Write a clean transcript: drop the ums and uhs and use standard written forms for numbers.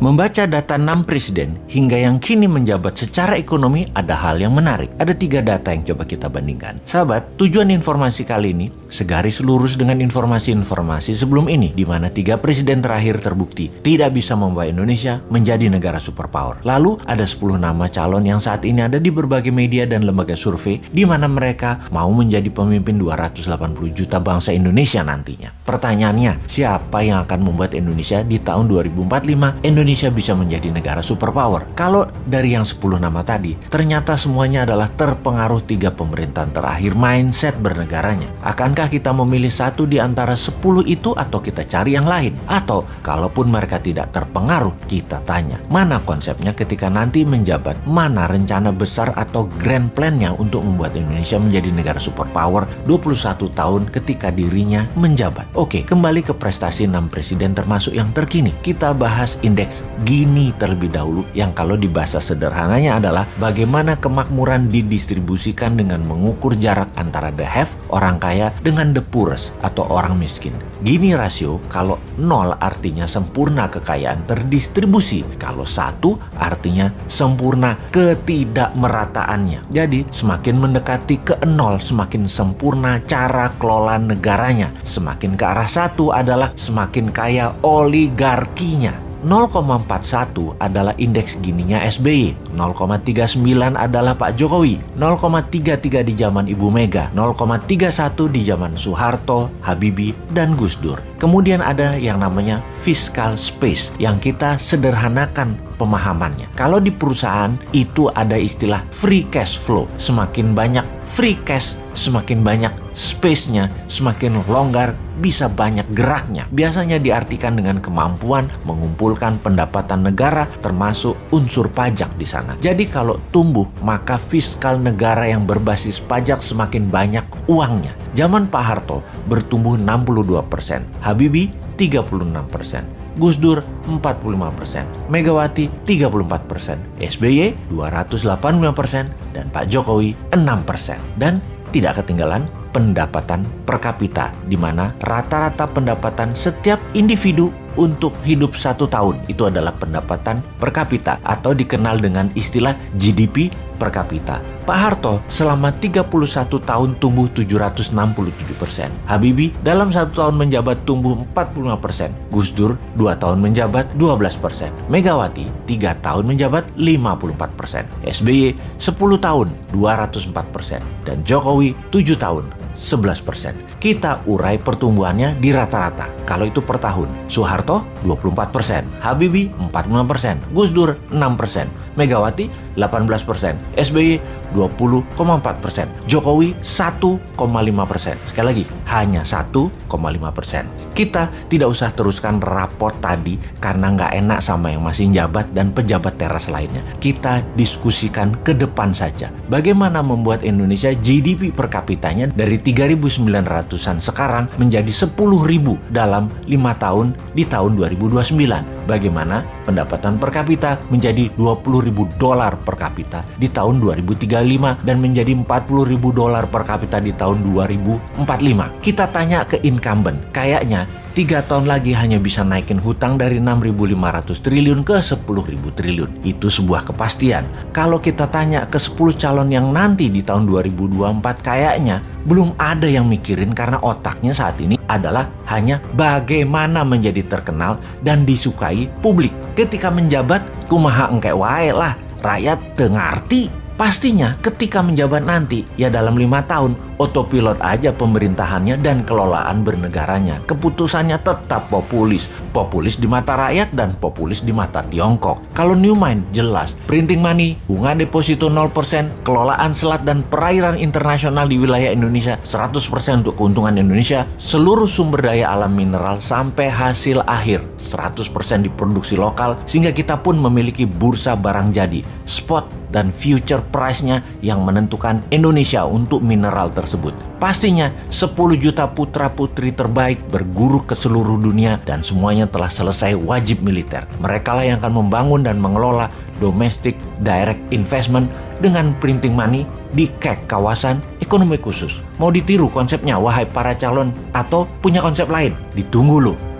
Membaca data 6 presiden hingga yang kini menjabat secara ekonomi ada hal yang menarik. Ada 3 data yang coba kita bandingkan. Sahabat, tujuan informasi kali ini segaris lurus dengan informasi-informasi sebelum ini, di mana 3 presiden terakhir terbukti tidak bisa membawa Indonesia menjadi negara superpower. Lalu ada 10 nama calon yang saat ini ada di berbagai media dan lembaga survei, di mana mereka mau menjadi pemimpin 280 juta bangsa Indonesia nantinya. Pertanyaannya, siapa yang akan membuat Indonesia di tahun 2045 Indonesia bisa menjadi negara superpower? Kalau dari yang 10 nama tadi, ternyata semuanya adalah terpengaruh 3 pemerintahan terakhir mindset bernegaranya. Akankah kita memilih satu di antara 10 itu atau kita cari yang lain? Atau kalaupun mereka tidak terpengaruh, kita tanya, mana konsepnya ketika nanti menjabat? Mana rencana besar atau grand plan-nya untuk membuat Indonesia menjadi negara superpower 21 tahun ketika dirinya menjabat? Oke, kembali ke prestasi 6 presiden termasuk yang terkini. Kita bahas indeks Gini terlebih dahulu, yang kalau di bahasa sederhananya adalah bagaimana kemakmuran didistribusikan dengan mengukur jarak antara the have, orang kaya, dengan the poorest atau orang miskin. Gini rasio, kalau 0 artinya sempurna kekayaan terdistribusi, kalau 1 artinya sempurna ketidakmerataannya. Jadi semakin mendekati ke 0 semakin sempurna cara kelola negaranya. Semakin ke arah 1 adalah semakin kaya oligarkinya. 0,41 adalah indeks Gininya SBY, 0,39 adalah Pak Jokowi, 0,33 di zaman Ibu Mega, 0,31 di zaman Soeharto, Habibie, dan Gus Dur. Kemudian ada yang namanya fiscal space yang kita sederhanakan pemahamannya. Kalau di perusahaan itu ada istilah free cash flow. Semakin banyak free cash, semakin banyak space-nya, semakin longgar, bisa banyak geraknya. Biasanya diartikan dengan kemampuan mengumpulkan pendapatan negara termasuk unsur pajak di sana. Jadi kalau tumbuh, maka fiskal negara yang berbasis pajak semakin banyak uangnya. Zaman Pak Harto bertumbuh 62%, Habibie 36%. Gus Dur 45%, Megawati 34%, SBY 285%, dan Pak Jokowi 6%. Dan tidak ketinggalan pendapatan per kapita, di mana rata-rata pendapatan setiap individu untuk hidup 1 tahun itu adalah pendapatan per kapita atau dikenal dengan istilah GDP per kapita. Pak Harto selama 31 tahun tumbuh 767%. Habibie dalam 1 tahun menjabat tumbuh 45%. Gus Dur 2 tahun menjabat 12%. Megawati 3 tahun menjabat 54%. SBY 10 tahun 204%. Dan Jokowi 7 tahun 11%. Kita urai pertumbuhannya di rata-rata. Kalau itu per tahun, Soeharto 24%, Habibie 45%, Gus Dur 6%, Megawati 18%, SBY 20,4%, Jokowi 1,5%. Sekali lagi, hanya 1,5%. Kita tidak usah teruskan raport tadi karena nggak enak sama yang masih jabat dan pejabat teras lainnya. Kita diskusikan ke depan saja. Bagaimana membuat Indonesia GDP per kapitanya dari 3.900-an sekarang menjadi 10.000 dalam 5 tahun di tahun 2029. Bagaimana pendapatan per kapita menjadi $20.000 per kapita di tahun 2035 dan menjadi $40.000 per kapita di tahun 2045. Kita tanya ke incumbent, kayaknya 3 tahun lagi hanya bisa naikin hutang dari 6.500 triliun ke 10.000 triliun. Itu sebuah kepastian. Kalau kita tanya ke 10 calon yang nanti di tahun 2024, kayaknya belum ada yang mikirin karena otaknya saat ini adalah hanya bagaimana menjadi terkenal dan disukai publik. Ketika menjabat, kumaha engke wae lah, rakyat teu ngarti. Pastinya ketika menjabat nanti, ya dalam 5 tahun, otopilot aja pemerintahannya dan kelolaan bernegaranya. Keputusannya tetap populis. Populis di mata rakyat dan populis di mata Tiongkok. Kalau New Mind jelas, printing money, bunga deposito 0%, kelolaan selat dan perairan internasional di wilayah Indonesia 100% untuk keuntungan Indonesia, seluruh sumber daya alam mineral sampai hasil akhir 100% diproduksi lokal, sehingga kita pun memiliki bursa barang jadi, spot dan future price-nya yang menentukan Indonesia untuk mineral tersebut. Pastinya 10 juta putra-putri terbaik berguru ke seluruh dunia dan semuanya telah selesai wajib militer. Mereka lah yang akan membangun dan mengelola domestic direct investment dengan printing money di KEK, kawasan ekonomi khusus. Mau ditiru konsepnya, wahai para calon, atau punya konsep lain? Ditunggu loh.